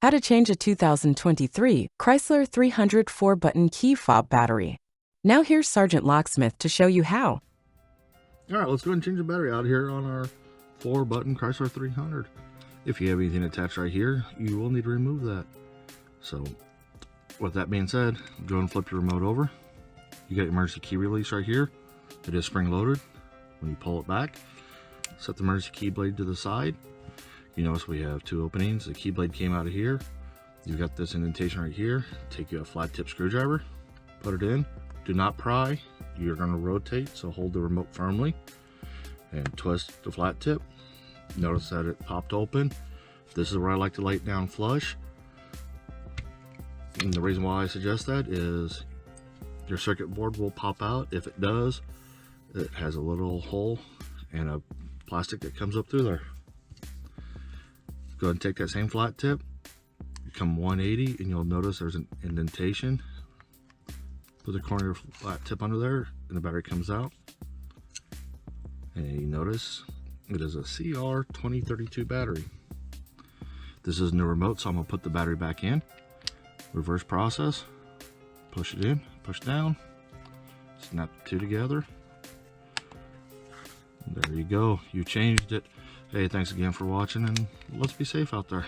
How to change a 2023 Chrysler 300 4-button key fob battery. Now here's Sergeant Locksmith to show you how. All right, let's go ahead and change the battery out here on our 4-button Chrysler 300. If you have anything attached right here, you will need to remove that. So with that being said, go and flip your remote over. You got your emergency key release right here. It is spring loaded. When you pull it back, set the emergency key blade to the side. You notice we have two openings. The key blade came out of here. You've got this indentation right here. Take you a flat tip screwdriver, put it in. Do not pry. You're going to rotate, so hold the remote firmly and twist the flat tip. Notice that it popped open. This is where I like to lay it down flush. And the reason why I suggest that is your circuit board will pop out. If it does, it has a little hole and a plastic that comes up through there. Go ahead and take that same flat tip, come 180, and you'll notice there's an indentation. Put the corner of your flat tip under there, and the battery comes out. And you notice it is a CR2032 battery. This is a new remote, so I'm going to put the battery back in. Reverse process. Push it in, push down. Snap the two together. There you go. You changed it. Hey, thanks again for watching, and let's be safe out there.